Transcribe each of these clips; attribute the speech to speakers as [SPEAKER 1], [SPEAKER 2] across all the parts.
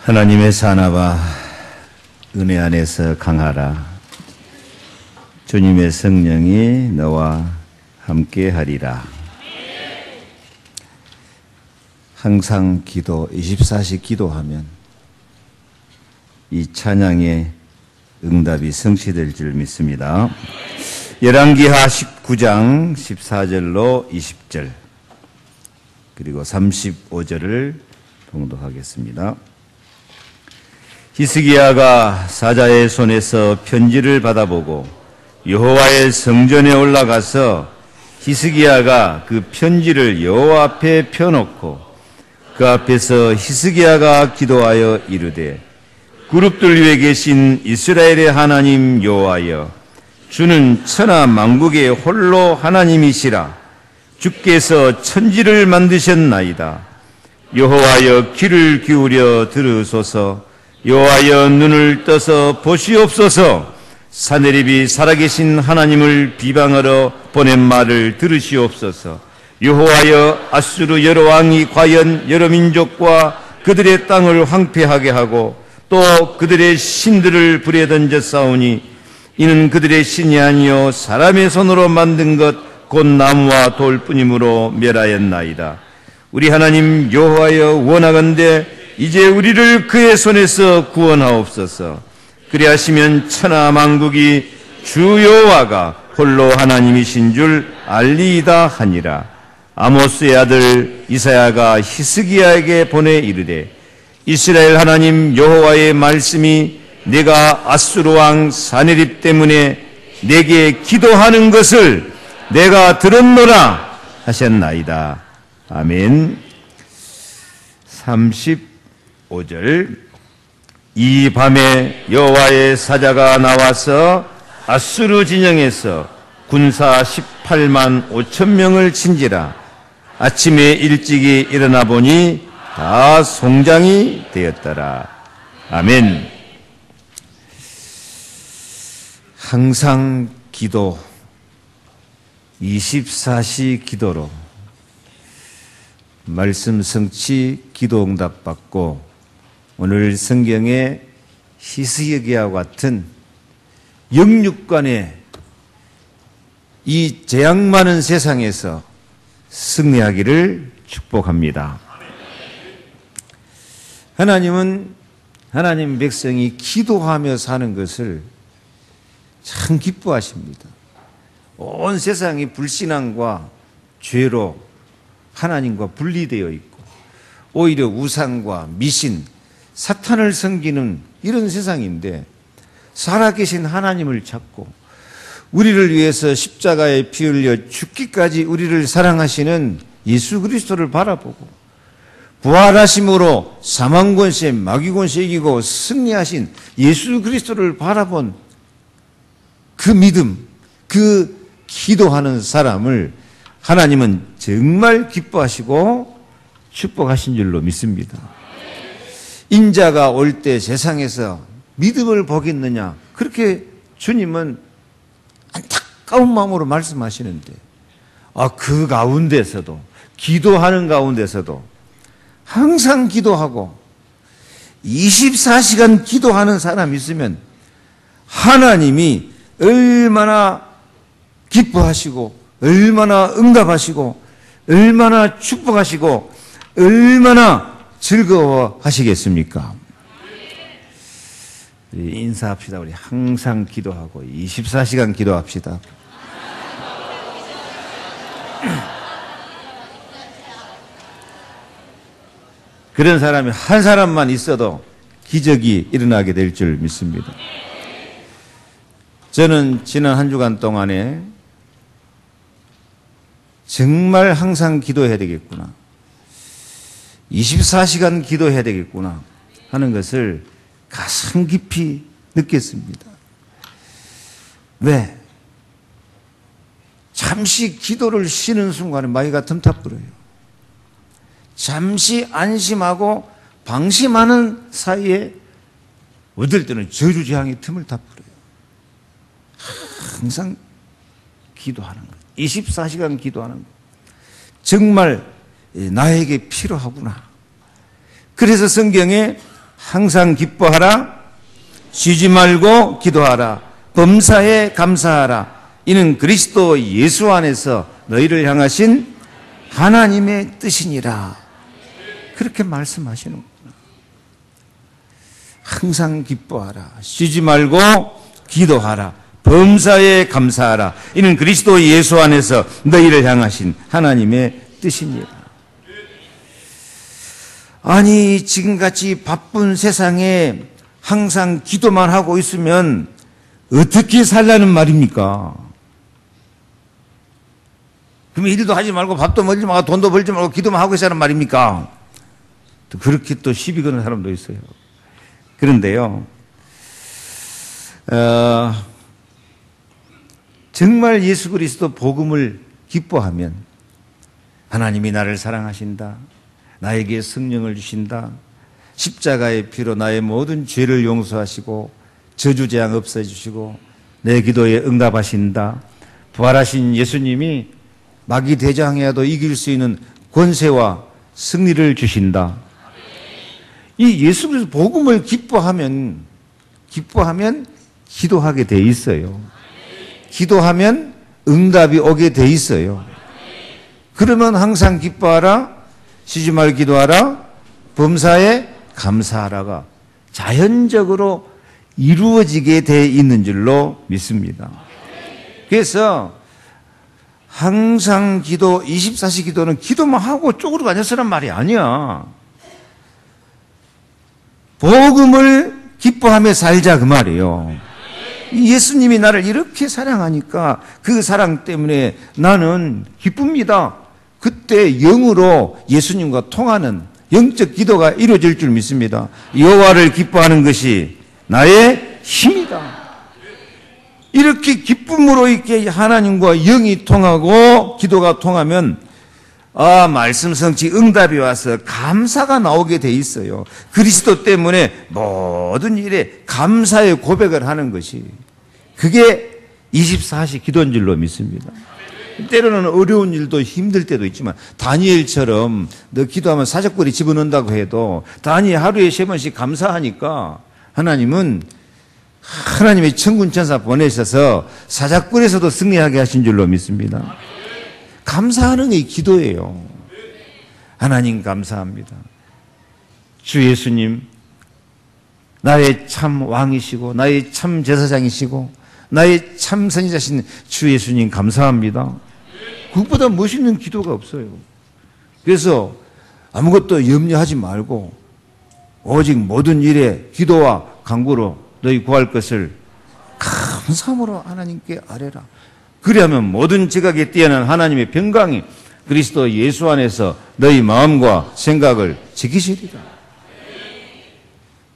[SPEAKER 1] 하나님의 사나바 은혜 안에서 강하라. 주님의 성령이 너와 함께 하리라. 항상 기도, 24시 기도하면 이 찬양의 응답이 성취될 줄 믿습니다. 열왕기하 19장 14절로 20절 그리고 35절을 봉독하겠습니다. 히스기야가 사자의 손에서 편지를 받아보고 여호와의 성전에 올라가서 히스기야가 그 편지를 여호와 앞에 펴놓고 그 앞에서 히스기야가 기도하여 이르되, 그룹들 위에 계신 이스라엘의 하나님 여호와여, 주는 천하 만국의 홀로 하나님이시라. 주께서 천지를 만드셨나이다. 여호와여, 귀를 기울여 들으소서. 여호와여, 눈을 떠서 보시옵소서. 사내립이 살아계신 하나님을 비방하러 보낸 말을 들으시옵소서. 여호와여, 아수르 여러 왕이 과연 여러 민족과 그들의 땅을 황폐하게 하고 또 그들의 신들을 불에 던져 싸우니, 이는 그들의 신이 아니요 사람의 손으로 만든 것 곧 나무와 돌뿐이므로 멸하였나이다. 우리 하나님 여호와여, 원하건대 이제 우리를 그의 손에서 구원하옵소서. 그리하시면 천하 만국이 주 여호와가 홀로 하나님이신 줄 알리이다 하니라. 아모스의 아들 이사야가 히스기야에게 보내 이르되, 이스라엘 하나님 여호와의 말씀이 내가 아수르 왕 사네립 때문에 내게 기도하는 것을 내가 들었노라 하셨나이다. 아멘. 35절. 이 밤에 여호와의 사자가 나와서 아수르 진영에서 군사 18만 5천 명을 친지라. 아침에 일찍이 일어나 보니 다 송장이 되었더라. 아멘. 항상 기도, 24시 기도로 말씀 성취, 기도 응답 받고, 오늘 성경에 히스기야와 같은 영육간의 이 재앙 많은 세상에서 승리하기를 축복합니다. 하나님은 하나님 백성이 기도하며 사는 것을 참 기뻐하십니다. 온 세상이 불신앙과 죄로 하나님과 분리되어 있고, 오히려 우상과 미신, 사탄을 섬기는 이런 세상인데, 살아계신 하나님을 찾고 우리를 위해서 십자가에 피 흘려 죽기까지 우리를 사랑하시는 예수 그리스도를 바라보고, 부활하심으로 사망권세, 마귀권세 이기고 승리하신 예수 그리스도를 바라본 그 믿음, 그 기도하는 사람을 하나님은 정말 기뻐하시고 축복하신 줄로 믿습니다. 인자가 올 때 세상에서 믿음을 보겠느냐, 그렇게 주님은 안타까운 마음으로 말씀하시는데, 그 가운데서도, 기도하는 가운데서도 항상 기도하고 24시간 기도하는 사람이 있으면 하나님이 얼마나 기뻐하시고, 얼마나 응답하시고, 얼마나 축복하시고, 얼마나 즐거워하시겠습니까? 인사합시다. 우리 항상 기도하고 24시간 기도합시다. 그런 사람이 한 사람만 있어도 기적이 일어나게 될 줄 믿습니다. 저는 지난 한 주간 동안에 정말 항상 기도해야 되겠구나, 24시간 기도해야 되겠구나 하는 것을 가슴 깊이 느꼈습니다. 왜? 잠시 기도를 쉬는 순간에 마귀가 틈타 불어요. 잠시 안심하고 방심하는 사이에 어떨 때는 저주재앙의 틈을 타 불어요. 항상 기도하는 것, 24시간 기도하는 것, 정말 나에게 필요하구나. 그래서 성경에 항상 기뻐하라. 쉬지 말고 기도하라. 범사에 감사하라. 이는 그리스도 예수 안에서 너희를 향하신 하나님의 뜻이니라. 그렇게 말씀하시는구나. 항상 기뻐하라. 쉬지 말고 기도하라. 범사에 감사하라. 이는 그리스도 예수 안에서 너희를 향하신 하나님의 뜻이니라. 아니, 지금같이 바쁜 세상에 항상 기도만 하고 있으면 어떻게 살라는 말입니까? 그러면 일도 하지 말고 밥도 먹지 말고 돈도 벌지 말고 기도만 하고 있으라는 말입니까? 또 그렇게 또 시비 거는 사람도 있어요. 그런데요, 정말 예수 그리스도 복음을 기뻐하면 하나님이 나를 사랑하신다. 나에게 성령을 주신다. 십자가의 피로 나의 모든 죄를 용서하시고 저주재앙 없애주시고 내 기도에 응답하신다. 부활하신 예수님이 마귀 대장에도 이길 수 있는 권세와 승리를 주신다. 이 예수 그리스도 복음을 기뻐하면 기도하게 돼 있어요. 기도하면 응답이 오게 돼 있어요. 그러면 항상 기뻐하라. 쉬지 말고 기도하라. 범사에 감사하라가 자연적으로 이루어지게 돼 있는 줄로 믿습니다. 그래서 항상 기도, 24시 기도는 기도만 하고 쪼그려 다녔으란 말이 아니야. 복음을 기뻐하며 살자 그 말이에요. 예수님이 나를 이렇게 사랑하니까 그 사랑 때문에 나는 기쁩니다. 그때 영으로 예수님과 통하는 영적 기도가 이루어질 줄 믿습니다. 여호와를 기뻐하는 것이 나의 힘이다. 이렇게 기쁨으로 이렇게 하나님과 영이 통하고 기도가 통하면 말씀 성취 응답이 와서 감사가 나오게 돼 있어요. 그리스도 때문에 모든 일에 감사의 고백을 하는 것이 그게 24시 기도인 줄로 믿습니다. 때로는 어려운 일도 힘들 때도 있지만 다니엘처럼 너 기도하면 사적거리 집어넣는다고 해도 다니엘 하루에 3번씩 감사하니까 하나님은 하나님의 천군 천사 보내셔서 사적거리에서도 승리하게 하신 줄로 믿습니다. 감사하는 게 기도예요. 하나님 감사합니다. 주 예수님 나의 참 왕이시고 나의 참 제사장이시고 나의 참 선지자신 주 예수님 감사합니다. 그것보다 멋있는 기도가 없어요. 그래서 아무것도 염려하지 말고 오직 모든 일에 기도와 간구로 너희 구할 것을 감사함으로 하나님께 아뢰라. 그리하면 모든 지각에 뛰어난 하나님의 평강이 그리스도 예수 안에서 너희 마음과 생각을 지키시리라.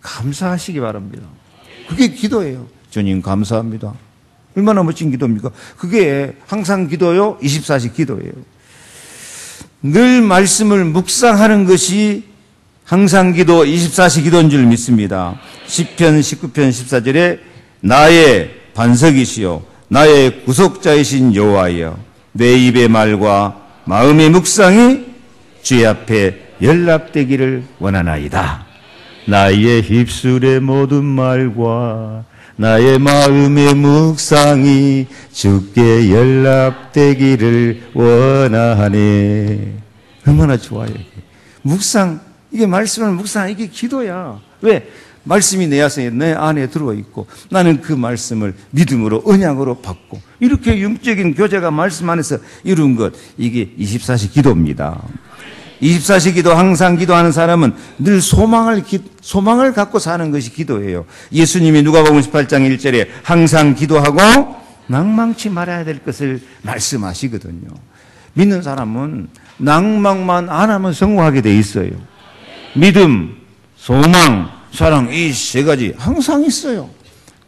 [SPEAKER 1] 감사하시기 바랍니다. 그게 기도예요. 주님 감사합니다. 얼마나 멋진 기도입니까? 그게 항상 기도요, 24시 기도예요. 늘 말씀을 묵상하는 것이 항상 기도, 24시 기도인 줄 믿습니다. 시편 19편 14절에 나의 반석이시요 나의 구속자이신 여호와여 내 입의 말과 마음의 묵상이 주의 앞에 연락되기를 원하나이다. 나의 입술의 모든 말과 나의 마음의 묵상이 주께 연락되기를 원하네. 얼마나 좋아요. 묵상, 이게 말씀을 묵상하는 이게 기도야. 왜? 말씀이 내 안에 들어있고 나는 그 말씀을 믿음으로 언약으로 받고 이렇게 영적인 교제가 말씀 안에서 이룬 것, 이게 24시 기도입니다. 24시 기도, 항상 기도하는 사람은 늘 소망을 갖고 사는 것이 기도예요. 예수님이 누가복음 18장 1절에 항상 기도하고 낭망치 말아야 될 것을 말씀하시거든요. 믿는 사람은 낭망만 안 하면 성공하게 돼 있어요. 믿음, 소망, 사랑, 이 세 가지 항상 있어요.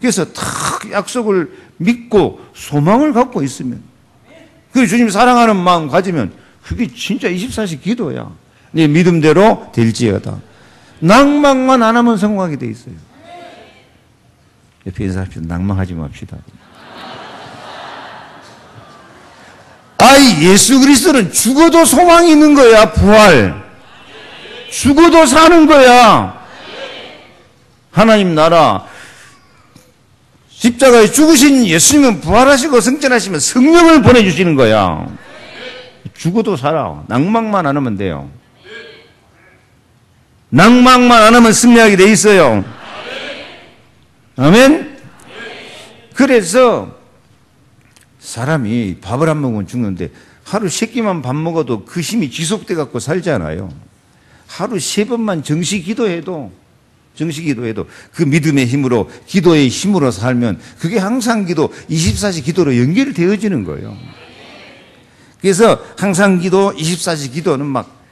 [SPEAKER 1] 그래서 다 약속을 믿고 소망을 갖고 있으면, 그 주님 사랑하는 마음 가지면 그게 진짜 24시 기도야. 네 믿음대로 될지어다. 낭망만 안 하면 성공하게 돼 있어요. 옆에 인사합시다. 낭망하지 맙시다. 예수 그리스도는 죽어도 소망이 있는 거야. 부활. 죽어도 사는 거야. 하나님 나라 십자가에 죽으신 예수님은 부활하시고 승천하시면 성령을 보내주시는 거야. 죽어도 살아. 낭망만 안 하면 돼요. 낭망만 안 하면 승리하게 돼 있어요. 아멘? 그래서 사람이 밥을 안 먹으면 죽는데 하루 3끼만 밥 먹어도 그 힘이 지속돼 갖고 살잖아요. 하루 3번만 정시 기도해도 그 믿음의 힘으로 기도의 힘으로 살면 그게 항상 기도 24시 기도로 연결되어지는 거예요. 그래서 항상 기도 24시 기도는 막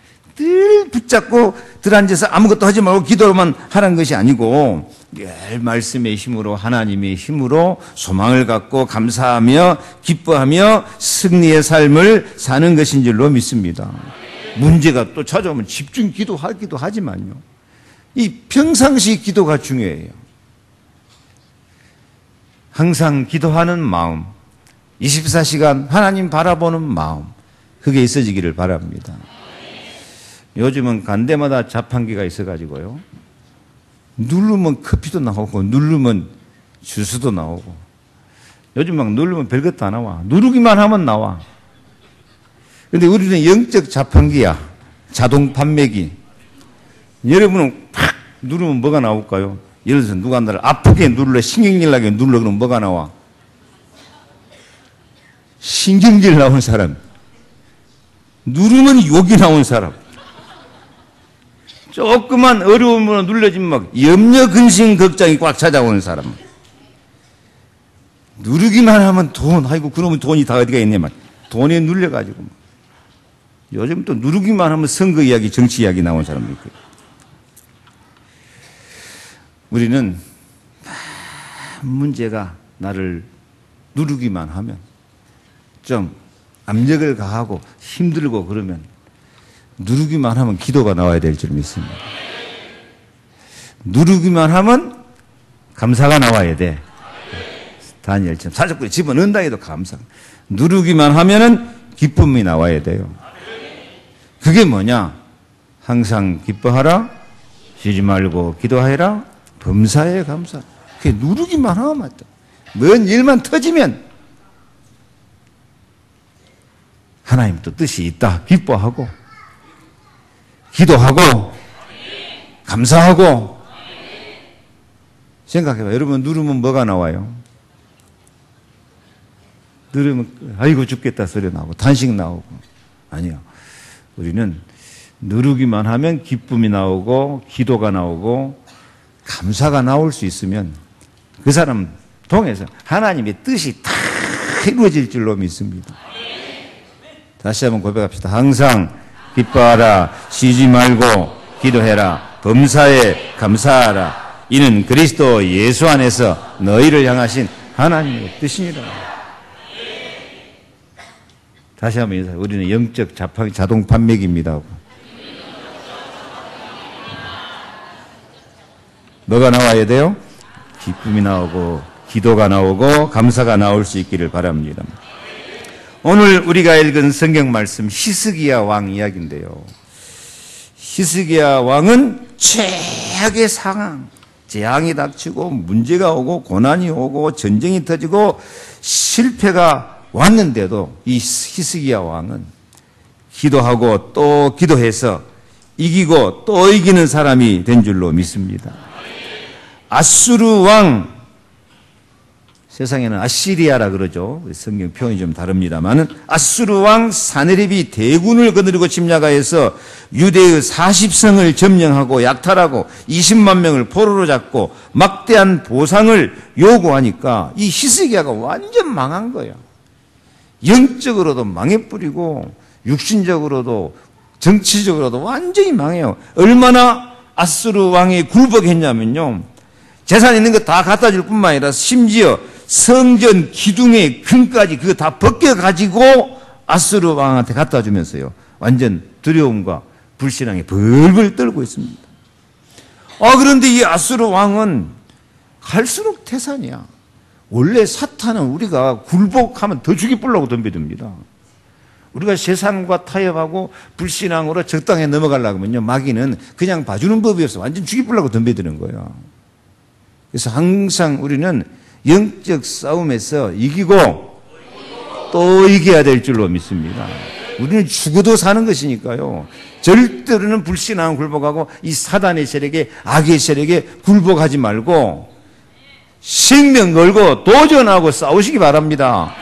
[SPEAKER 1] 늘 붙잡고 들앉아서 아무것도 하지 말고 기도로만 하는 것이 아니고 늘 말씀의 힘으로 하나님의 힘으로 소망을 갖고 감사하며 기뻐하며 승리의 삶을 사는 것인 줄로 믿습니다. 문제가 또 찾아오면 집중 기도하기도 하지만요. 이 평상시 기도가 중요해요. 항상 기도하는 마음, 24시간 하나님 바라보는 마음, 그게 있어지기를 바랍니다. 요즘은 간데마다 자판기가 있어가지고요. 누르면 커피도 나오고 누르면 주스도 나오고 요즘 막 누르면 별것도 안 나와. 누르기만 하면 나와. 그런데 우리는 영적 자판기야. 자동 판매기. 여러분은 팍 누르면 뭐가 나올까요? 예를 들어서 누가 나를 아프게 눌러 신경질 나게 눌러 그러면 뭐가 나와? 신경질 나온 사람. 누르면 욕이 나온 사람. 조그만 어려움으로 눌러지면 막 염려, 근심, 걱정이 꽉 찾아오는 사람. 누르기만 하면 돈, 아이고, 그러면 돈이 다 어디가 있네, 막. 돈에 눌려가지고. 요즘 또 누르기만 하면 선거 이야기, 정치 이야기 나온 사람도 있고. 우리는 문제가 나를 누르기만 하면 좀 압력을 가하고 힘들고 그러면 누르기만 하면 기도가 나와야 될 줄 믿습니다. 누르기만 하면 감사가 나와야 돼. 다니엘처럼 사적구에 집어넣는다 해도 감사. 누르기만 하면은 기쁨이 나와야 돼요. 그게 뭐냐? 항상 기뻐하라, 쉬지 말고 기도하라, 범사에 감사. 그게 누르기만 하면 맞다. 뭔 일만 터지면 하나님 또 뜻이 있다. 기뻐하고 기도하고 감사하고. 생각해봐. 여러분 누르면 뭐가 나와요? 누르면 아이고 죽겠다 소리 나오고 탄식 나오고. 아니요. 우리는 누르기만 하면 기쁨이 나오고 기도가 나오고 감사가 나올 수 있으면 그 사람 통해서 하나님의 뜻이 다 이루어질 줄로 믿습니다. 다시 한번 고백합시다. 항상 기뻐하라, 쉬지 말고 기도해라, 범사에 감사하라. 이는 그리스도 예수 안에서 너희를 향하신 하나님의 뜻이니라. 다시 한번 인사해. 우리는 영적 자동 판매기입니다. 뭐가 나와야 돼요? 기쁨이 나오고 기도가 나오고 감사가 나올 수 있기를 바랍니다. 오늘 우리가 읽은 성경 말씀 히스기야 왕 이야기인데요. 히스기야 왕은 최악의 상황, 재앙이 닥치고 문제가 오고 고난이 오고 전쟁이 터지고 실패가 왔는데도 이 히스기야 왕은 기도하고 또 기도해서 이기고 또 이기는 사람이 된 줄로 믿습니다. 아수르 왕, 세상에는 아시리아라 그러죠. 성경 표현이 좀 다릅니다만은 아수르 왕 사네립이 대군을 거느리고 침략하여서 유대의 40성을 점령하고 약탈하고 20만 명을 포로로 잡고 막대한 보상을 요구하니까 이 히스기야가 완전 망한 거야. 영적으로도 망해뿌리고 육신적으로도 정치적으로도 완전히 망해요. 얼마나 아수르 왕이 굴복했냐면요. 재산 있는 거 다 갖다 줄 뿐만 아니라 심지어 성전 기둥의 금까지 그거 다 벗겨가지고 아수르 왕한테 갖다 주면서요. 완전 두려움과 불신앙에 벌벌 떨고 있습니다. 그런데 이 아수르 왕은 갈수록 태산이야. 원래 사탄은 우리가 굴복하면 더 죽이 뿌려고 덤벼듭니다. 우리가 세상과 타협하고 불신앙으로 적당히 넘어가려고 하면요. 마귀는 그냥 봐주는 법이 없어. 완전 죽이 뿌려고 덤벼드는 거예요. 그래서 항상 우리는 영적 싸움에서 이기고 또 이겨야 될 줄로 믿습니다. 우리는 죽어도 사는 것이니까요. 절대로는 불신앙 굴복하고 이 사단의 세력에, 악의 세력에 굴복하지 말고 생명 걸고 도전하고 싸우시기 바랍니다.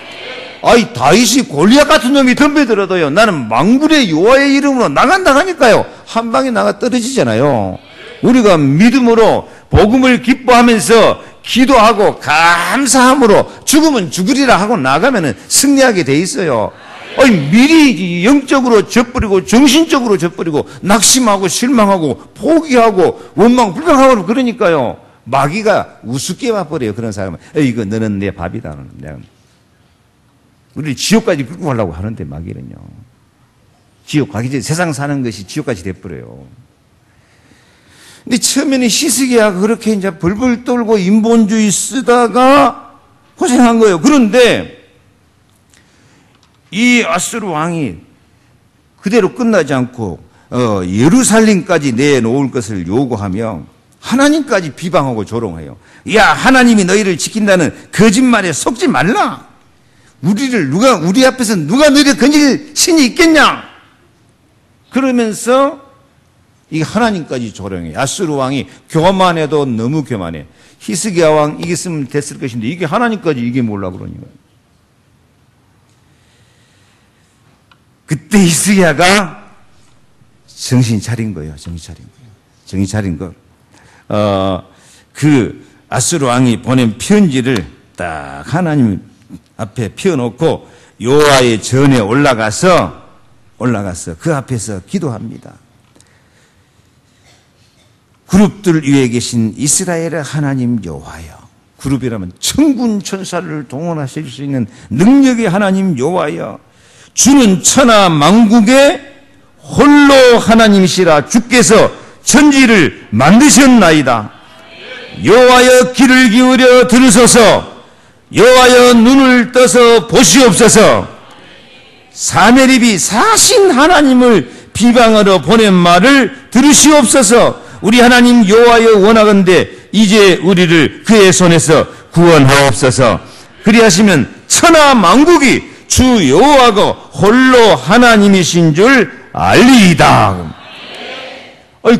[SPEAKER 1] 아이, 다윗이 골리앗 같은 놈이 덤벼들어도요, 나는 망군의 여호와의 이름으로 나간다 하니까요, 한 방에 나가 떨어지잖아요. 우리가 믿음으로 복음을 기뻐하면서 기도하고 감사함으로 죽으면 죽으리라 하고 나가면은 승리하게 돼 있어요. 아니, 미리 영적으로 져버리고 정신적으로 져버리고 낙심하고 실망하고 포기하고 원망 불평하고 그러니까요, 마귀가 우습게 봐버려요. 그런 사람은. 이거 너는 내 밥이다. 우리를 지옥까지 끌고 가려고 하는데, 마귀는요. 지옥 가기 전에 세상 사는 것이 지옥까지 돼버려요. 근데 처음에는 히스기야가 그렇게 이제 벌벌 떨고 인본주의 쓰다가 고생한 거예요. 그런데 이 아수르 왕이 그대로 끝나지 않고 예루살렘까지 내놓을 것을 요구하며 하나님까지 비방하고 조롱해요. 야, 하나님이 너희를 지킨다는 거짓말에 속지 말라. 우리 앞에서 누가 너희를 건질 신이 있겠냐? 그러면서 이 하나님까지 조롱해요. 아수르 왕이 교만해도 너무 교만해. 히스기야 왕 이겼으면 됐을 것인데 이게 하나님까지 이게 몰라 그러니까. 그때 히스기야가 정신 차린 거예요. 정신 차린 거. 그 아수르 왕이 보낸 편지를 딱 하나님 앞에 펴놓고 여호와의 전에 올라가서 그 앞에서 기도합니다. 그룹들 위에 계신 이스라엘의 하나님 여호와여. 그룹이라면 천군 천사를 동원하실 수 있는 능력의 하나님 여호와여. 주는 천하 만국의 홀로 하나님이시라. 주께서 천지를 만드셨나이다. 여호와여, 귀를 기울여 들으소서. 여호와여, 눈을 떠서 보시옵소서. 사내립이 사신 하나님을 비방하러 보낸 말을 들으시옵소서. 우리 하나님 여호와여, 원하건대 이제 우리를 그의 손에서 구원하옵소서. 그리하시면 천하 만국이 주 여호와가 홀로 하나님이신 줄 알리이다.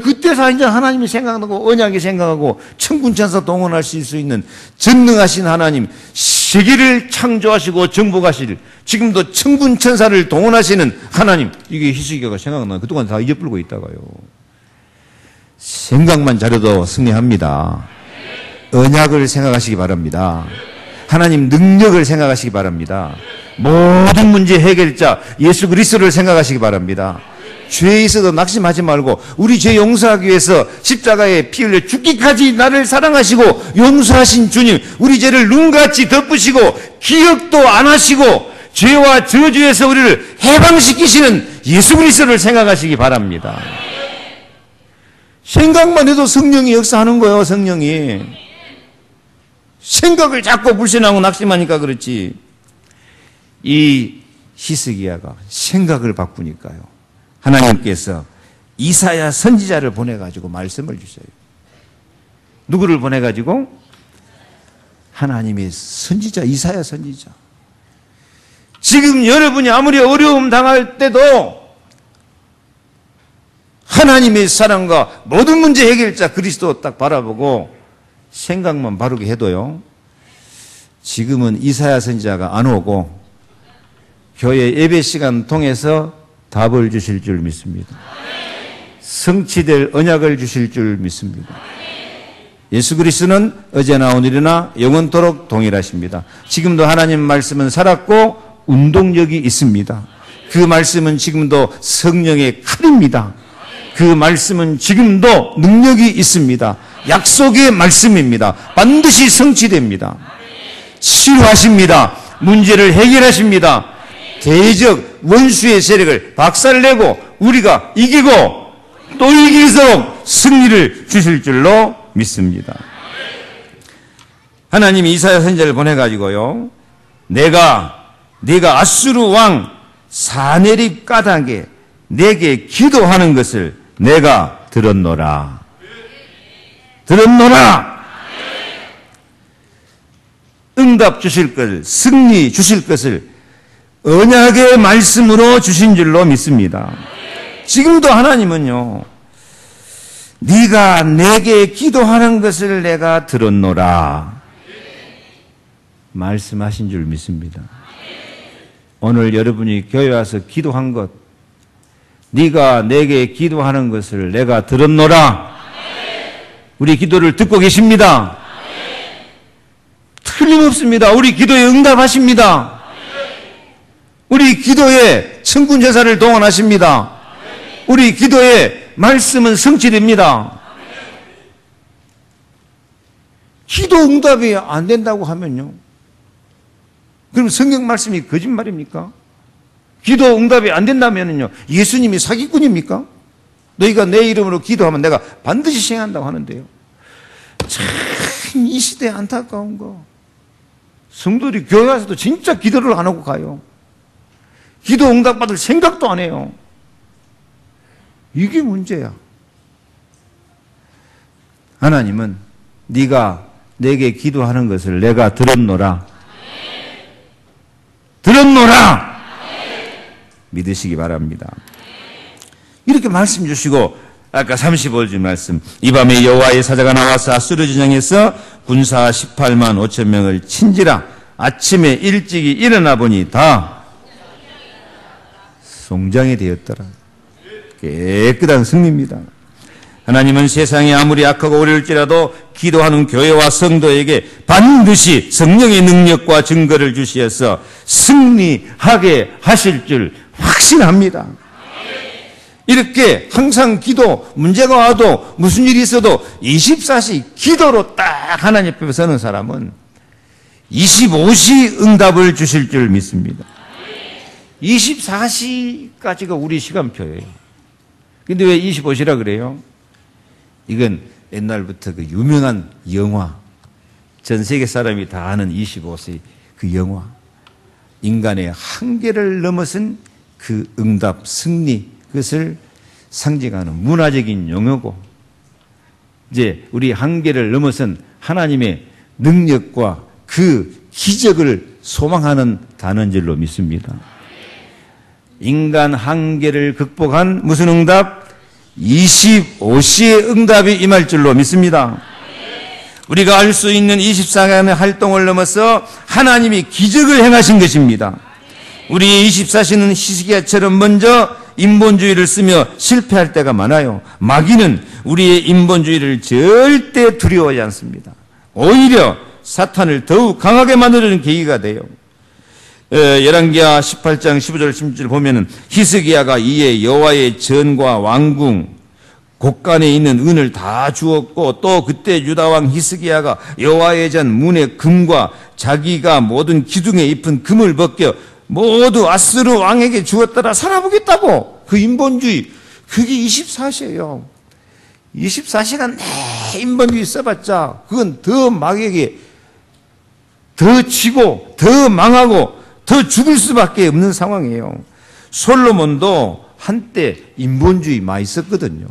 [SPEAKER 1] 그때서 이제 하나님이 생각나고 언약이 생각하고 천군천사 동원할 수 있는 전능하신 하나님, 세계를 창조하시고 정복하실, 지금도 천군천사를 동원하시는 하나님, 이게 히스기야가 생각나. 그동안 다 잊어버리고 있다가요. 생각만 잘해도 승리합니다. 언약을 생각하시기 바랍니다. 하나님 능력을 생각하시기 바랍니다. 모든 문제 해결자 예수 그리스도를 생각하시기 바랍니다. 죄에 있어도 낙심하지 말고 우리 죄 용서하기 위해서 십자가에 피 흘려 죽기까지 나를 사랑하시고 용서하신 주님, 우리 죄를 눈같이 덮으시고 기억도 안 하시고 죄와 저주에서 우리를 해방시키시는 예수 그리스도를 생각하시기 바랍니다. 생각만 해도 성령이 역사하는 거예요. 성령이. 생각을 자꾸 불신하고 낙심하니까 그렇지. 이 히스기야가 생각을 바꾸니까요, 하나님께서 이사야 선지자를 보내가지고 말씀을 주셔요. 누구를 보내가지고? 하나님의 선지자, 이사야 선지자. 지금 여러분이 아무리 어려움 당할 때도 하나님의 사랑과 모든 문제 해결자 그리스도 딱 바라보고 생각만 바르게 해도요, 지금은 이사야 선지자가 안 오고 교회 예배 시간 통해서 답을 주실 줄 믿습니다. 성취될 언약을 주실 줄 믿습니다. 예수 그리스도는 어제나 오늘이나 영원토록 동일하십니다. 지금도 하나님 말씀은 살았고 운동력이 있습니다. 그 말씀은 지금도 성령의 칼입니다. 그 말씀은 지금도 능력이 있습니다. 약속의 말씀입니다. 반드시 성취됩니다. 치유하십니다. 문제를 해결하십니다. 대적 원수의 세력을 박살내고 우리가 이기고 또 이기도록 승리를 주실 줄로 믿습니다. 하나님이 이사야 선지자를 보내가지고요, 네가 아수르 왕 사내립 까닭에 내게 기도하는 것을 내가 들었노라. 응답 주실 것을, 승리 주실 것을 언약의 말씀으로 주신 줄로 믿습니다. 지금도 하나님은요, 네가 내게 기도하는 것을 내가 들었노라 말씀하신 줄 믿습니다. 오늘 여러분이 교회 와서 기도한 것, 네가 내게 기도하는 것을 내가 들었노라. 우리 기도를 듣고 계십니다. 틀림없습니다. 우리 기도에 응답하십니다. 우리 기도에 천군 제사를 동원하십니다. 우리 기도에 말씀은 성취됩니다. 기도 응답이 안 된다고 하면요, 그럼 성경 말씀이 거짓말입니까? 기도 응답이 안 된다면요, 예수님이 사기꾼입니까? 너희가 내 이름으로 기도하면 내가 반드시 시행한다고 하는데요. 참 이 시대에 안타까운 거, 성도들이 교회 와서도 진짜 기도를 안 하고 가요. 기도 응답 받을 생각도 안 해요. 이게 문제야. 하나님은 네가 내게 기도하는 것을 내가 들었노라. 들었노라. 믿으시기 바랍니다. 이렇게 말씀 주시고, 아까 35절 말씀, 이 밤에 여호와의 사자가 나와서 아수르 진영에서 군사 18만 5천 명을 친지라. 아침에 일찍이 일어나 보니 다 송장이 되었더라. 깨끗한 승리입니다. 하나님은 세상이 아무리 악하고 어려울지라도 기도하는 교회와 성도에게 반드시 성령의 능력과 증거를 주시어서 승리하게 하실 줄 확신합니다. 이렇게 항상 기도, 문제가 와도 무슨 일이 있어도 24시 기도로 딱 하나님 앞에 서는 사람은 25시 응답을 주실 줄 믿습니다. 24시까지가 우리 시간표예요. 근데 왜 25시라 그래요? 이건 옛날부터 그 유명한 영화, 전 세계 사람이 다 아는 25세 그 영화, 인간의 한계를 넘어선 그 응답, 승리, 그것을 상징하는 문화적인 용어고, 이제 우리 한계를 넘어선 하나님의 능력과 그 기적을 소망하는 단어인 줄로 믿습니다. 인간 한계를 극복한 무슨 응답? 25시의 응답이 임할 줄로 믿습니다. 우리가 알 수 있는 24시간의 활동을 넘어서 하나님이 기적을 행하신 것입니다. 우리의 24시는 히스기야처럼 먼저 인본주의를 쓰며 실패할 때가 많아요. 마귀는 우리의 인본주의를 절대 두려워하지 않습니다. 오히려 사탄을 더욱 강하게 만드는 계기가 돼요. 열왕기하 18장 15절 16절 보면은 히스기야가 이에 여호와의 전과 왕궁 곳간에 있는 은을 다 주었고, 또 그때 유다왕 히스기야가 여호와의 전 문의 금과 자기가 모든 기둥에 입은 금을 벗겨 모두 아스루 왕에게 주었더라. 살아보겠다고. 그 인본주의, 그게 24시예요. 24시간 내 인본주의 써봤자 그건 더 마귀에게 더 치고 더 망하고 더 죽을 수밖에 없는 상황이에요. 솔로몬도 한때 인본주의 많이 썼거든요.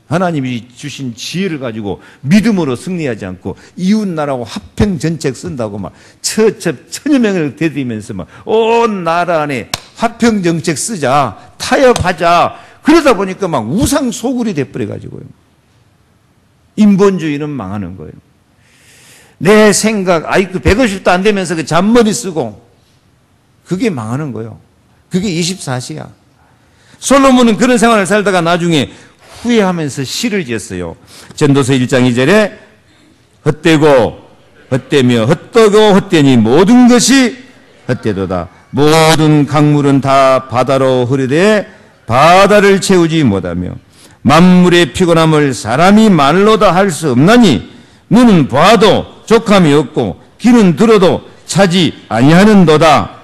[SPEAKER 1] 하나님이 주신 지혜를 가지고 믿음으로 승리하지 않고 이웃나라하고 화평정책 쓴다고 막 천여 명을 대들이면서 막 온 나라 안에 화평정책 쓰자, 타협하자, 그러다 보니까 막 우상소굴이 돼버려가지고요. 인본주의는 망하는 거예요. 내 생각, IQ 150도 안 되면서 그 잔머리 쓰고, 그게 망하는 거예요. 그게 24시야. 솔로몬은 그런 생활을 살다가 나중에 후회하면서 시를 지었어요. 전도서 1장 2절에 헛되고 헛되며 헛되고 헛되니 모든 것이 헛되도다. 모든 강물은 다 바다로 흐르되 바다를 채우지 못하며 만물의 피곤함을 사람이 말로 다 할 수 없나니 눈은 봐도 족함이 없고 귀는 들어도 차지 아니하는도다.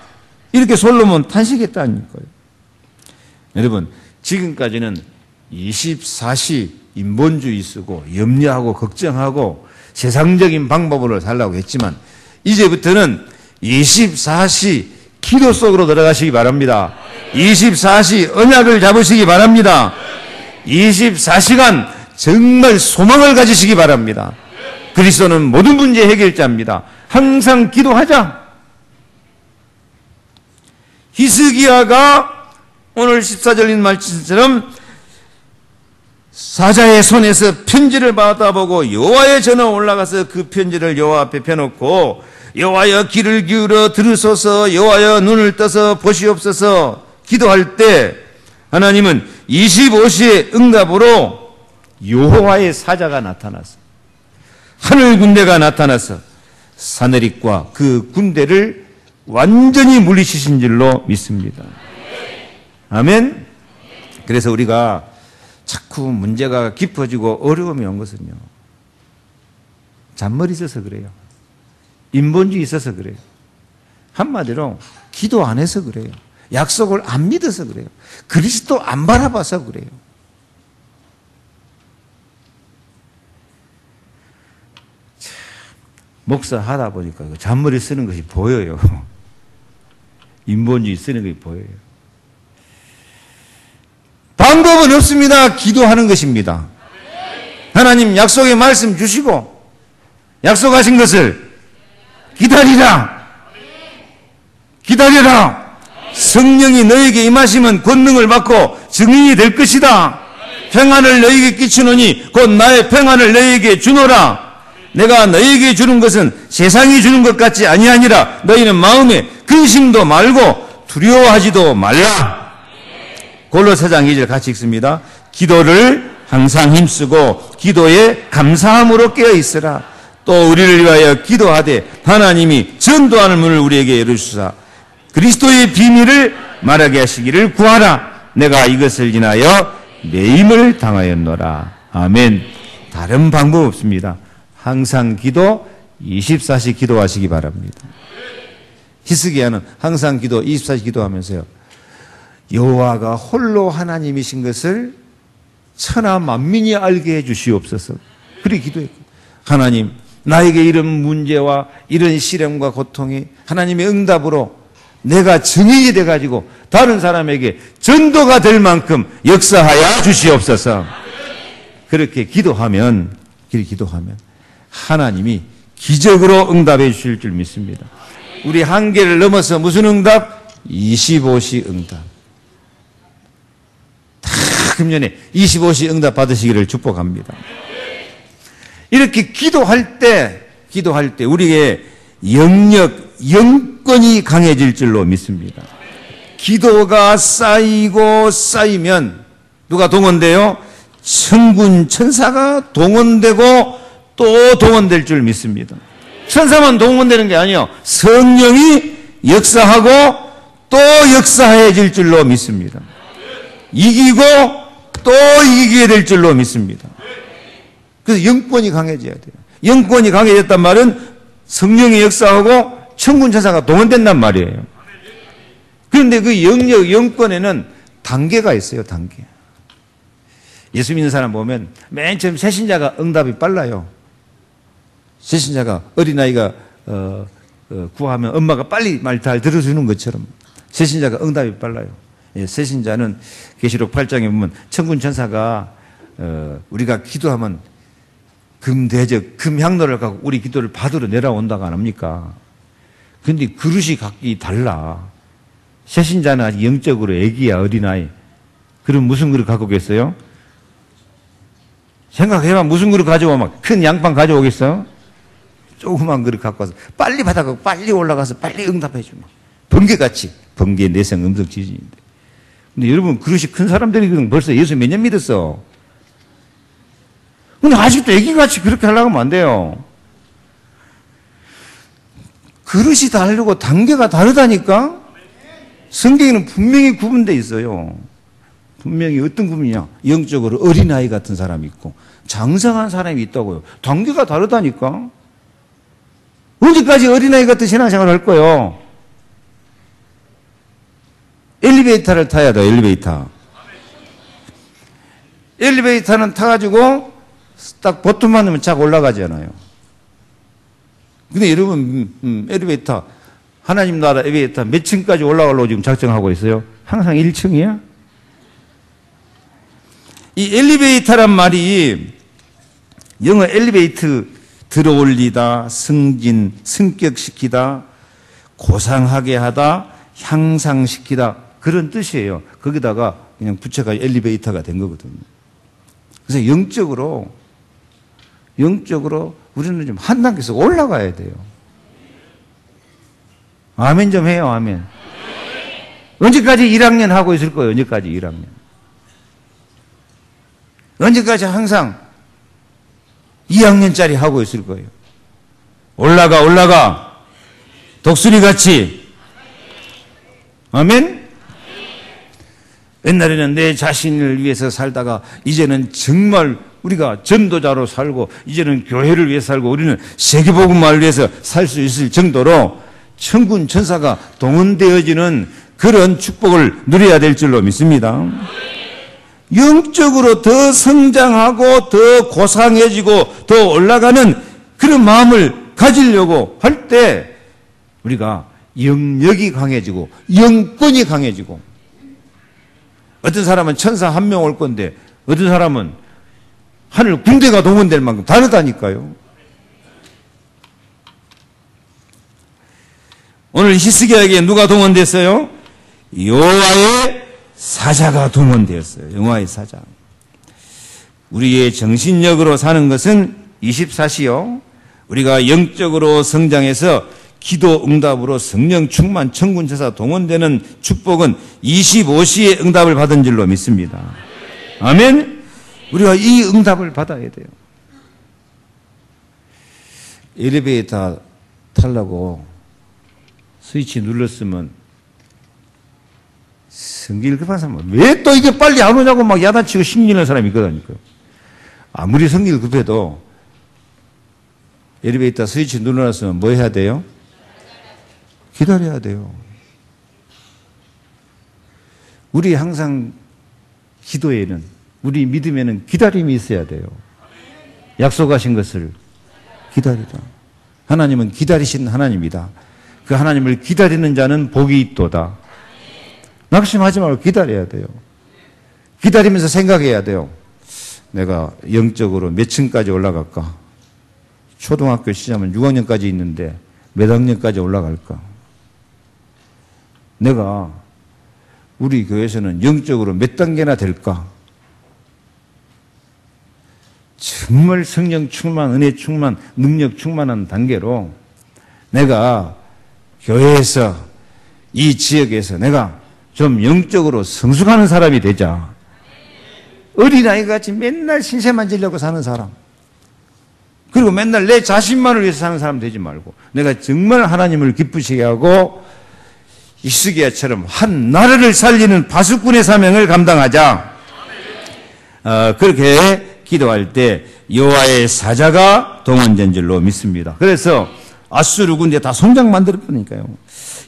[SPEAKER 1] 이렇게 솔로몬 탄식했다는 거예요. 여러분, 지금까지는 24시 인본주의 쓰고 염려하고 걱정하고 세상적인 방법으로 살라고 했지만, 이제부터는 24시 기도 속으로 들어가시기 바랍니다. 24시 언약을 잡으시기 바랍니다. 24시간 정말 소망을 가지시기 바랍니다. 그리스도는 모든 문제 해결자입니다. 항상 기도하자. 히스기야가 오늘 14절인 말씀처럼 사자의 손에서 편지를 받아보고 여호와의 전에 올라가서 그 편지를 여호와 앞에 펴놓고 여호와여 귀를 기울여 들으소서 여호와여 눈을 떠서 보시옵소서 기도할 때 하나님은 25시의 응답으로 여호와의 사자가 나타났어. 하늘 군대가 나타나서 사내립과 그 군대를 완전히 물리치신 줄로 믿습니다. 아멘. 그래서 우리가 자꾸 문제가 깊어지고 어려움이 온 것은요, 잔머리 있어서 그래요. 인본주의 있어서 그래요. 한마디로 기도 안 해서 그래요. 약속을 안 믿어서 그래요. 그리스도 안 바라봐서 그래요. 목사 하다 보니까 잔머리 쓰는 것이 보여요. 인본주의 쓰는 것이 보여요. 방법은 없습니다. 기도하는 것입니다. 하나님 약속의 말씀 주시고 약속하신 것을 기다리라. 기다려라. 성령이 너에게 임하시면 권능을 받고 증인이 될 것이다. 평안을 너에게 끼치노니 곧 나의 평안을 너에게 주노라. 내가 너에게 주는 것은 세상이 주는 것 같지 아니하니라. 너희는 마음에 근심도 말고 두려워하지도 말라. 골로새 4장 2절 같이 읽습니다. 기도를 항상 힘쓰고 기도에 감사함으로 깨어 있으라. 또 우리를 위하여 기도하되 하나님이 전도하는 문을 우리에게 열어주사 그리스도의 비밀을 말하게 하시기를 구하라. 내가 이것을 인하여 매임을 당하였노라. 아멘. 다른 방법 없습니다. 항상 기도, 24시 기도하시기 바랍니다. 히스기야는 항상 기도, 24시 기도하면서요, 여호와가 홀로 하나님이신 것을 천하 만민이 알게 해 주시옵소서. 그렇게 기도했고, 하나님 나에게 이런 문제와 이런 시련과 고통이 하나님의 응답으로 내가 증인이 돼가지고 다른 사람에게 전도가 될 만큼 역사하여 주시옵소서. 그렇게 기도하면 하나님이 기적으로 응답해 주실 줄 믿습니다. 우리 한계를 넘어서 무슨 응답? 25시 응답. 금년에 25시 응답 받으시기를 축복합니다. 이렇게 기도할 때 우리의 영권이 강해질 줄로 믿습니다. 기도가 쌓이면 누가 동원돼요? 천군 천사가 동원되고 또 동원될 줄 믿습니다. 천사만 동원되는 게 아니에요. 성령이 역사하고 또 역사해질 줄로 믿습니다. 이기고 또 이기게 될 줄로 믿습니다. 그래서 영권이 강해져야 돼요. 영권이 강해졌단 말은 성령이 역사하고 천군 천사가 동원된단 말이에요. 그런데 그 영권에는 단계가 있어요. 단계. 예수 믿는 사람 보면 맨 처음 새신자가 응답이 빨라요. 새신자가 어린아이가 구하면 엄마가 빨리 말 잘 들어주는 것처럼 새신자가 응답이 빨라요. 예, 새신자는 계시록 8장에 보면 천군 천사가 우리가 기도하면 금대접, 금향로를 갖고 우리 기도를 받으러 내려온다고 안 합니까? 그런데 그릇이 각기 달라. 새신자는 아직 영적으로 애기야, 어린아이. 그럼 무슨 그릇 갖고 오겠어요? 생각해봐. 무슨 그릇 가져오면 큰 양판 가져오겠어? 조그만 그릇 갖고 와서 빨리 받아가고 빨리 올라가서 빨리 응답해주면. 번개같이. 번개, 내성, 음성, 지진인데. 근데 여러분, 그릇이 큰 사람들이 벌써 예수 몇 년 믿었어. 근데 아직도 애기같이 그렇게 하려고 하면 안 돼요. 그릇이 다르고 단계가 다르다니까? 성경에는 분명히 구분되어 있어요. 분명히 어떤 구분이냐? 영적으로 어린아이 같은 사람이 있고 장성한 사람이 있다고요. 단계가 다르다니까? 언제까지 어린아이 같은 신앙생활을 할 거예요? 엘리베이터를 타야 돼, 엘리베이터. 엘리베이터는 타가지고 딱 버튼만 넣으면 착 올라가잖아요. 근데 여러분, 엘리베이터, 하나님 나라 엘리베이터 몇 층까지 올라가려고 지금 작정하고 있어요? 항상 1층이야? 이 엘리베이터란 말이 영어 엘리베이트 들어올리다, 승진, 승격시키다, 고상하게 하다, 향상시키다 그런 뜻이에요. 거기다가 그냥 부채가 엘리베이터가 된 거거든요. 그래서 영적으로 우리는 좀 한 단계씩 올라가야 돼요. 아멘 좀 해요. 아멘. 언제까지 1학년 하고 있을 거예요? 언제까지 1학년? 언제까지 항상 2학년짜리 하고 있을 거예요? 올라가. 독수리 같이. 아멘? 옛날에는 내 자신을 위해서 살다가 이제는 정말 우리가 전도자로 살고 이제는 교회를 위해 살고 우리는 세계복음화를 위해서 살 수 있을 정도로 천군 천사가 동원되어지는 그런 축복을 누려야 될 줄로 믿습니다. 영적으로 더 성장하고 더 고상해지고 더 올라가는 그런 마음을 가지려고 할 때 우리가 영력이 강해지고 영권이 강해지고 어떤 사람은 천사 한 명 올 건데 어떤 사람은 하늘 군대가 동원될 만큼 다르다니까요. 오늘 히스기야에게 누가 동원됐어요? 여호와의 사자가 동원되었어요. 여호와의 사자. 우리의 정신력으로 사는 것은 24시요. 우리가 영적으로 성장해서 기도 응답으로 성령 충만 천군천사 동원되는 축복은 25시의 응답을 받은 줄로 믿습니다. 아멘. 우리가 이 응답을 받아야 돼요. 엘리베이터 타려고 스위치 눌렀으면 성질 급한 사람은 왜 또 이게 빨리 안 오냐고 막 야단치고 심리는 사람이 있거든요. 아무리 성질 급해도 엘리베이터 스위치 눌러놨으면 뭐 해야 돼요? 기다려야 돼요. 우리 항상 기도에는, 우리 믿음에는 기다림이 있어야 돼요. 약속하신 것을 기다리라. 하나님은 기다리신 하나님이다. 그 하나님을 기다리는 자는 복이 있도다. 낙심하지 말고 기다려야 돼요. 기다리면서 생각해야 돼요. 내가 영적으로 몇 층까지 올라갈까? 초등학교 시작하면 6학년까지 있는데 몇 학년까지 올라갈까? 내가 우리 교회에서는 영적으로 몇 단계나 될까? 정말 성령 충만, 은혜 충만, 능력 충만한 단계로 내가 교회에서 이 지역에서 내가 좀 영적으로 성숙하는 사람이 되자. 어린아이 같이 맨날 신세 만지려고 사는 사람. 그리고 맨날 내 자신만을 위해서 사는 사람 되지 말고 내가 정말 하나님을 기쁘시게 하고 히스기야처럼 한 나라를 살리는 파수꾼의 사명을 감당하자. 그렇게 기도할 때 여호와의 사자가 동원된 줄로 믿습니다. 그래서 아수르 군대 다 송장 만들었으니까요.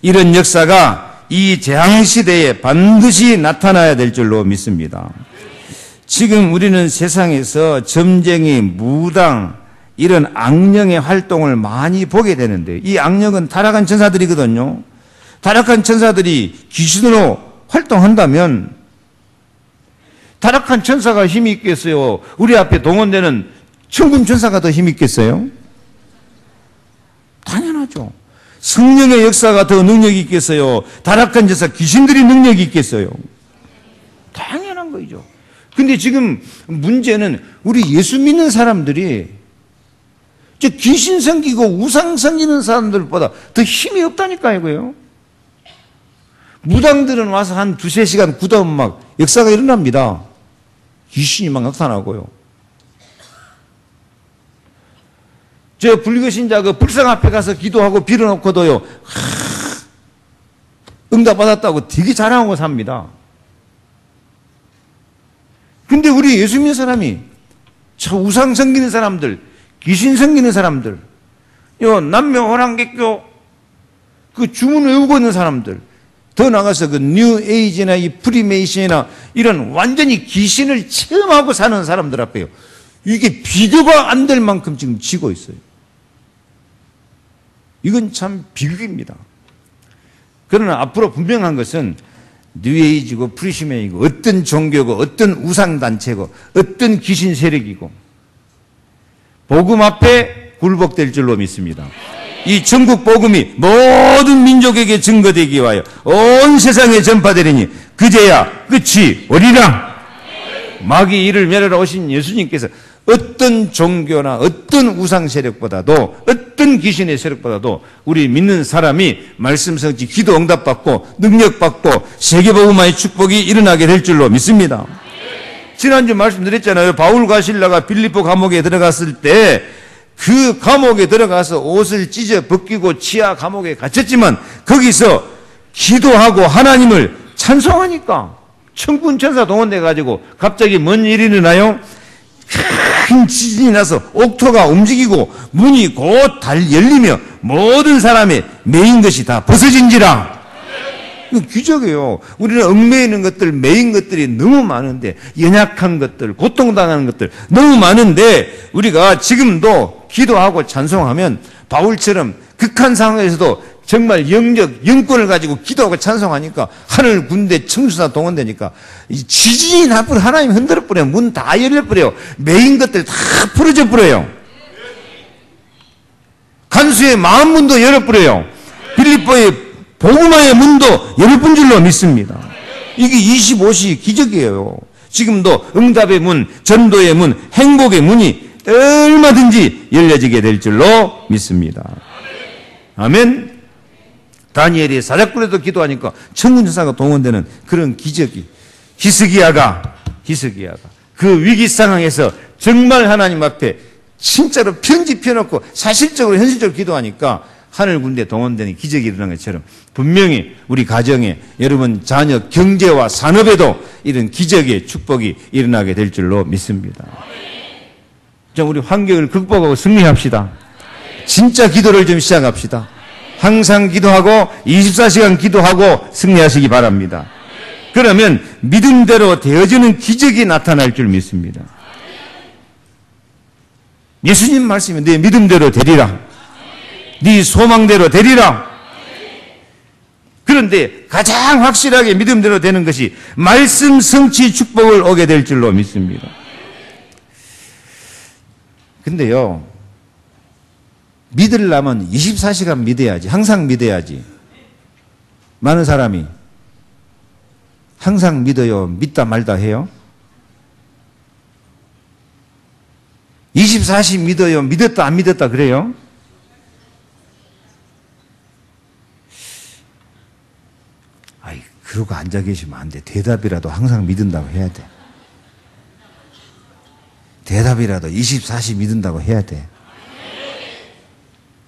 [SPEAKER 1] 이런 역사가 이 재앙시대에 반드시 나타나야 될 줄로 믿습니다. 지금 우리는 세상에서 점쟁이, 무당, 이런 악령의 활동을 많이 보게 되는데 이 악령은 타락한 천사들이거든요. 타락한 천사들이 귀신으로 활동한다면 타락한 천사가 힘이 있겠어요? 우리 앞에 동원되는 천군 천사가 더 힘이 있겠어요? 당연하죠. 성령의 역사가 더 능력이 있겠어요? 타락한 천사 귀신들이 능력이 있겠어요? 당연한 거죠. 근데 지금 문제는 우리 예수 믿는 사람들이 저 귀신 섬기고 우상 섬기는 사람들보다 더 힘이 없다니까요, 이거요. 무당들은 와서 한 2-3시간 구다면 막 역사가 일어납니다. 귀신이 막 나타나고요. 저 불교신자 그 불상 앞에 가서 기도하고 빌어놓고도요, 응답 받았다고 되게 자랑하고 삽니다. 근데 우리 예수 믿는 사람이 저 우상 섬기는 사람들, 귀신 섬기는 사람들, 요 남묘호랑객교 그 주문 외우고 있는 사람들, 더 나가서 그 뉴 에이지나 이 프리메이션이나 이런 완전히 귀신을 체험하고 사는 사람들 앞에요. 이게 비교가 안 될 만큼 지금 지고 있어요. 이건 참 비극입니다. 그러나 앞으로 분명한 것은 뉴에이지고 프리시메이고 어떤 종교고 어떤 우상단체고 어떤 귀신 세력이고 복음 앞에 굴복될 줄로 믿습니다. 이 천국 복음이 모든 민족에게 증거되기 위하여 온 세상에 전파되리니 그제야 끝이 오리라. 마귀 이를 멸하러 오신 예수님께서 어떤 종교나 어떤 우상 세력보다도 어떤 귀신의 세력보다도 우리 믿는 사람이 말씀 성취 기도 응답받고 능력받고 세계복음화의 축복이 일어나게 될 줄로 믿습니다. 지난주 말씀드렸잖아요. 바울 가실라가 빌립보 감옥에 들어갔을 때 그 감옥에 들어가서 옷을 찢어 벗기고 지하 감옥에 갇혔지만 거기서 기도하고 하나님을 찬송하니까 천군 천사 동원돼 가지고 갑자기 뭔 일이 일어나요? 큰 지진이 나서 옥토가 움직이고 문이 곧 열리며 모든 사람의 매인 것이 다 벗어진지라. 이거 기적이에요. 우리는 얽매이는 것들, 매인 것들이 너무 많은데, 연약한 것들, 고통당하는 것들 너무 많은데, 우리가 지금도 기도하고 찬송하면 바울처럼 극한 상황에서도 정말 영권을 가지고 기도하고 찬송하니까 하늘 군대 청수사 동원되니까 이 지진이 나쁘고 하나님 흔들어 버려요. 문 다 열려 버려요. 매인 것들 다 풀어져 버려요. 간수의 마음 문도 열어 버려요. 빌립보의 복음화의 문도 열어본 줄로 믿습니다. 이게 25시 기적이에요. 지금도 응답의 문, 전도의 문, 행복의 문이 얼마든지 열려지게 될 줄로 믿습니다. 아멘. 다니엘이 사자굴에도 기도하니까 천군천사가 동원되는 그런 기적이 히스기야가 그 위기 상황에서 정말 하나님 앞에 진짜로 편지 펴놓고 사실적으로 현실적으로 기도하니까 하늘 군대 동원되는 기적이 일어난 것처럼 분명히 우리 가정에 여러분 자녀 경제와 산업에도 이런 기적의 축복이 일어나게 될 줄로 믿습니다. 좀 우리 환경을 극복하고 승리합시다. 진짜 기도를 좀 시작합시다. 항상 기도하고 24시간 기도하고 승리하시기 바랍니다. 그러면 믿음대로 되어지는 기적이 나타날 줄 믿습니다. 예수님 말씀이 내 믿음대로 되리라. 네 소망대로 되리라. 그런데 가장 확실하게 믿음대로 되는 것이 말씀 성취 축복을 오게 될 줄로 믿습니다. 근데요, 믿으려면 24시간 믿어야지. 항상 믿어야지. 많은 사람이 항상 믿어요. 믿다 말다 해요. 24시 믿어요. 믿었다 안 믿었다 그래요. 아이, 그러고 앉아 계시면 안 돼. 대답이라도 항상 믿는다고 해야 돼. 대답이라도 24시 믿는다고 해야 돼.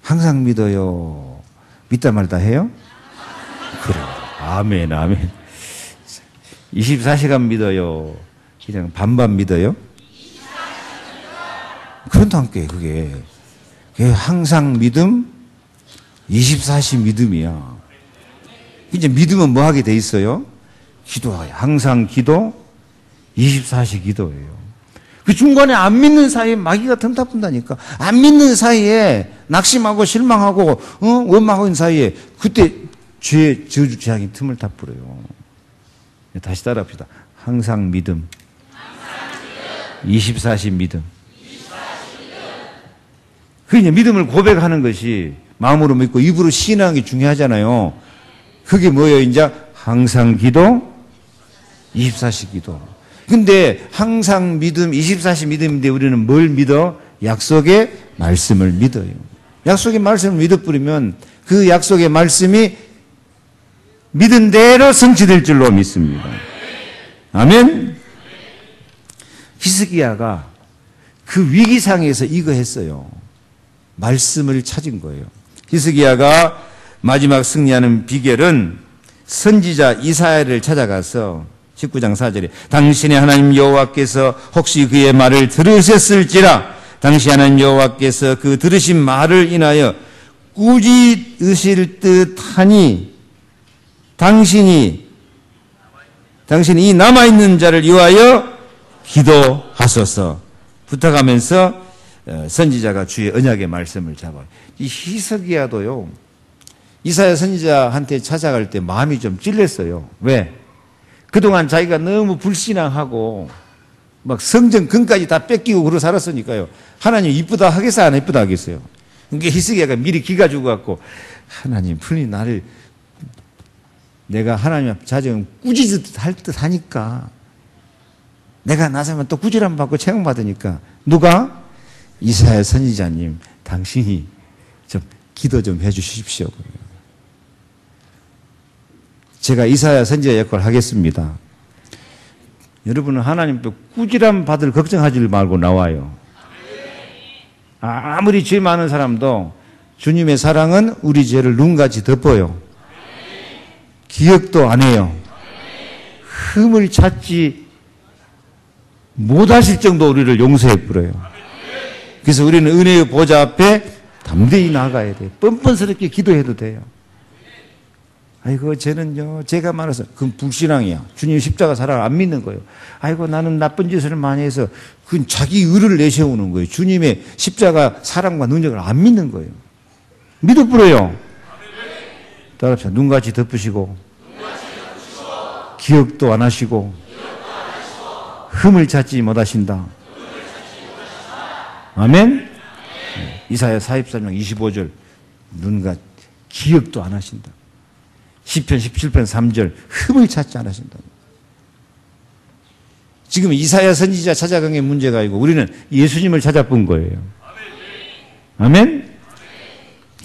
[SPEAKER 1] 항상 믿어요. 믿다 말다 해요? 그래. 아멘, 아멘. 24시간 믿어요. 그냥 반반 믿어요? 그런다니까, 그게 항상 믿음, 24시 믿음이야. 이제 믿음은 뭐 하게 돼 있어요? 기도해요. 항상 기도, 24시 기도예요. 그 중간에 안 믿는 사이에 마귀가 틈타푼다니까. 안 믿는 사이에 낙심하고 실망하고 원망하고 있는 사이에 그때 죄, 저주, 죄악이 틈을 다 풀어요. 다시 따라합시다. 항상 믿음. 24시 믿음. 그냥 믿음을 고백하는 것이 마음으로 믿고 입으로 시인하는 게 중요하잖아요. 그게 뭐예요? 이제 항상 기도, 24시 기도. 근데 항상 믿음, 24시 믿음인데 우리는 뭘 믿어? 약속의 말씀을 믿어요. 약속의 말씀을 믿어버리면 그 약속의 말씀이 믿은 대로 성취될 줄로 믿습니다. 아멘? 히스기야가 그 위기상에서 이거 했어요. 말씀을 찾은 거예요. 히스기야가 마지막 승리하는 비결은 선지자 이사야를 찾아가서 19장 4절에 당신의 하나님 여호와께서 혹시 그의 말을 들으셨을지라 당시 하나님 여호와께서 그 들으신 말을 인하여 꾸짖으실 듯하니 당신이 이 남아있는 자를 위하여 기도하소서 부탁하면서 선지자가 주의 언약의 말씀을 잡아요. 이 히스기야도요, 이사야 선지자한테 찾아갈 때 마음이 좀 찔렸어요. 왜? 그동안 자기가 너무 불신앙하고 막 성전금까지 다 뺏기고 그러고 살았으니까요. 하나님 이쁘다 하겠어요? 안 이쁘다 하겠어요? 그러니까 히스기야가 미리 기가 죽어갖고 하나님 분이 나를 내가 하나님 앞에 자정 꾸짖듯 할 듯 하니까 내가 나서면 또 꾸지람 받고 책임받으니까 누가? 이사야 선지자님 당신이 좀 기도 좀 해주십시오. 제가 이사야 선지자 역할을 하겠습니다. 여러분은 하나님 앞에 꾸지람 받을 걱정하지 말고 나와요. 아무리 죄 많은 사람도 주님의 사랑은 우리 죄를 눈같이 덮어요. 기억도 안 해요. 흠을 찾지 못하실 정도 우리를 용서해 버려요. 그래서 우리는 은혜의 보좌 앞에 담대히 나가야 돼요. 뻔뻔스럽게 기도해도 돼요. 아이고 저는요 제가 많아서 그건 불신앙이야. 주님 십자가 사랑을 안 믿는 거예요. 아이고 나는 나쁜 짓을 많이 해서 그건 자기 의를 내세우는 거예요. 주님의 십자가 사랑과 능력을 안 믿는 거예요. 믿어버려요. 따라합시다. 눈같이 덮으시고 기억도 안 하시고 흠을 찾지 못하신다. 아멘. 이사야 44장 25절 눈과 기억도 안 하신다. 시편 17편 3절 흠을 찾지 않으신다. 지금 이사야 선지자 찾아간 게 문제가 아니고 우리는 예수님을 찾아본 거예요. 아멘.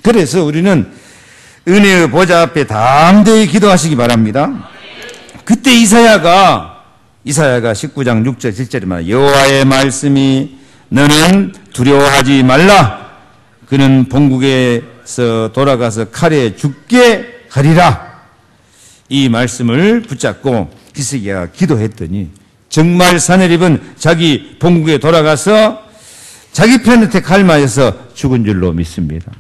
[SPEAKER 1] 그래서 우리는 은혜의 보좌 앞에 담대히 기도하시기 바랍니다. 그때 이사야가 19장 6절 7절에 말합니다. 여호와의 말씀이 너는 두려워하지 말라. 그는 본국에서 돌아가서 칼에 죽게 하리라. 이 말씀을 붙잡고 히스기야가 기도했더니 정말 사내립은 자기 본국에 돌아가서 자기 편한테 칼 맞아서 죽은 줄로 믿습니다.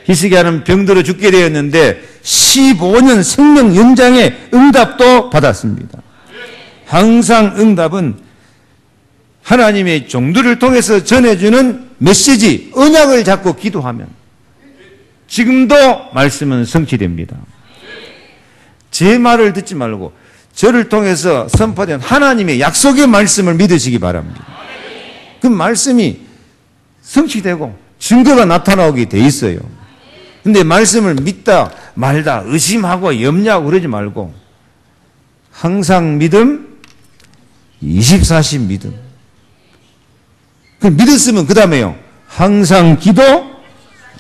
[SPEAKER 1] 히스기야는 병들어 죽게 되었는데 15년 생명 연장의 응답도 받았습니다. 항상 응답은 하나님의 종들을 통해서 전해주는 메시지, 언약을 잡고 기도하면 지금도 말씀은 성취됩니다. 제 말을 듣지 말고 저를 통해서 선포된 하나님의 약속의 말씀을 믿으시기 바랍니다. 그 말씀이 성취되고 증거가 나타나오게 돼 있어요. 근데 말씀을 믿다 말다 의심하고 염려하고 그러지 말고 항상 믿음, 24시 믿음. 그 믿었으면 그 다음에요. 항상 기도,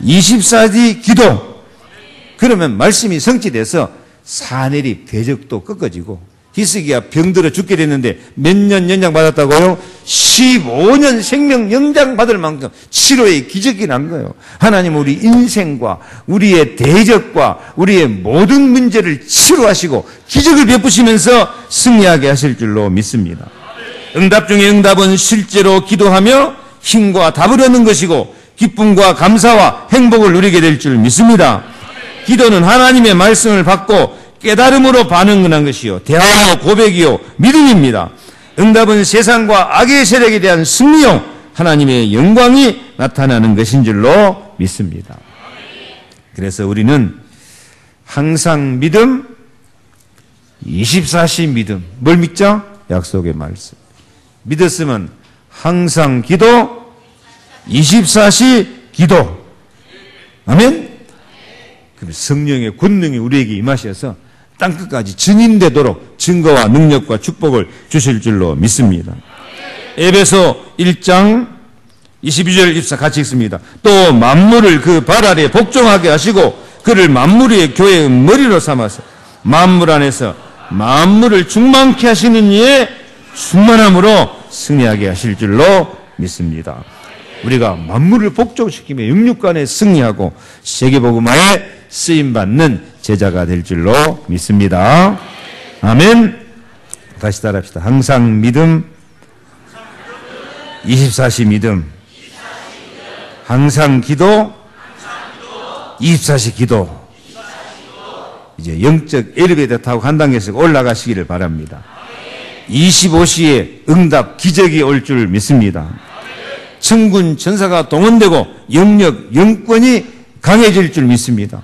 [SPEAKER 1] 24시 기도. 그러면 말씀이 성취돼서 사내립 대적도 꺾어지고 히스기야 병들어 죽게 됐는데 몇 년 연장 받았다고요? 15년 생명 연장 받을 만큼 치료의 기적이 난 거예요. 하나님 우리 인생과 우리의 대적과 우리의 모든 문제를 치료하시고 기적을 베푸시면서 승리하게 하실 줄로 믿습니다. 응답 중에 응답은 실제로 기도하며 힘과 답을 얻는 것이고 기쁨과 감사와 행복을 누리게 될 줄 믿습니다. 기도는 하나님의 말씀을 받고 깨달음으로 반응하는 것이요 대화요 고백이요 믿음입니다. 응답은 세상과 악의 세력에 대한 승리요 하나님의 영광이 나타나는 것인 줄로 믿습니다. 그래서 우리는 항상 믿음, 24시 믿음. 뭘 믿죠? 약속의 말씀. 믿었으면 항상 기도, 24시 기도. 아멘? 그럼 성령의 권능이 우리에게 임하셔서 땅끝까지 증인되도록 증거와 능력과 축복을 주실 줄로 믿습니다. 에베소 1장 22절 24 같이 읽습니다. 또 만물을 그 발 아래 복종하게 하시고 그를 만물의 교회의 머리로 삼아서 만물 안에서 만물을 충만케 하시는 이의 충만함으로 승리하게 하실 줄로 믿습니다. 우리가 만물을 복종시키며 영육간에 승리하고 세계복음화에 쓰임받는 제자가 될 줄로 믿습니다. 아멘. 다시 따라합시다. 항상 믿음, 24시 믿음, 항상 기도, 24시 기도. 이제 영적 엘리베이터 타고 한 단계씩 올라가시기를 바랍니다. 25시에 응답 기적이 올 줄 믿습니다. 천군 천사가 동원되고 영력 영권이 강해질 줄 믿습니다.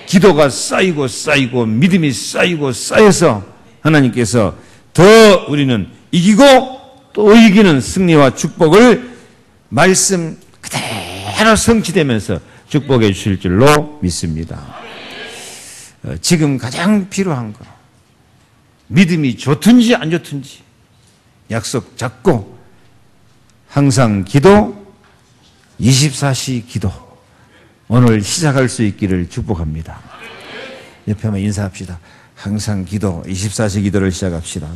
[SPEAKER 1] 기도가 쌓이고 쌓이고 믿음이 쌓이고 쌓여서 하나님께서 더 우리는 이기고 또 이기는 승리와 축복을 말씀 그대로 성취되면서 축복해 주실 줄로 믿습니다. 지금 가장 필요한 거, 믿음이 좋든지 안 좋든지 약속 잡고 항상 기도, 24시 기도, 오늘 시작할 수 있기를 축복합니다. 옆에 한번 인사합시다. 항상 기도, 24시 기도를 시작합시다.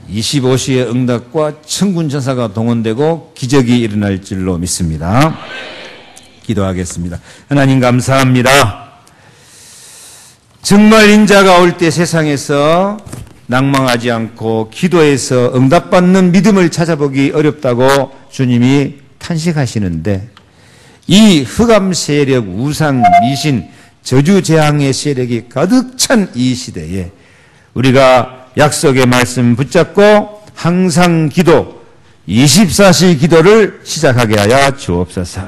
[SPEAKER 1] 25시의 응답과 천군 천사가 동원되고 기적이 일어날 줄로 믿습니다. 기도하겠습니다. 하나님 감사합니다. 정말 인자가 올 때 세상에서 낭망하지 않고 기도해서 응답받는 믿음을 찾아보기 어렵다고 주님이 탄식하시는데, 이 흑암 세력, 우상, 미신, 저주재앙의 세력이 가득 찬 이 시대에 우리가 약속의 말씀 붙잡고 항상 기도, 24시 기도를 시작하게 하여 주옵소서.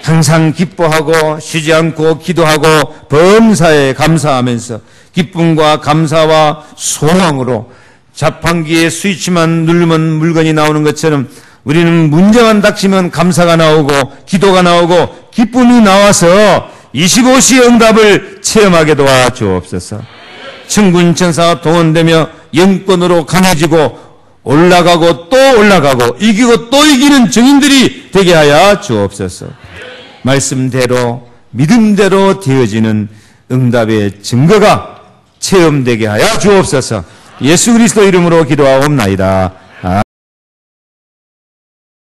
[SPEAKER 1] 항상 기뻐하고 쉬지 않고 기도하고 범사에 감사하면서 기쁨과 감사와 소망으로 자판기에 스위치만 누르면 물건이 나오는 것처럼 우리는 문제만 닥치면 감사가 나오고 기도가 나오고 기쁨이 나와서 25시의 응답을 체험하게 도와 주옵소서. 천군 천사가 동원되며 영권으로 강해지고 올라가고 또 올라가고 이기고 또 이기는 증인들이 되게 하여 주옵소서. 말씀대로 믿음대로 되어지는 응답의 증거가 체험되게 하여 주옵소서. 예수 그리스도 이름으로 기도하옵나이다.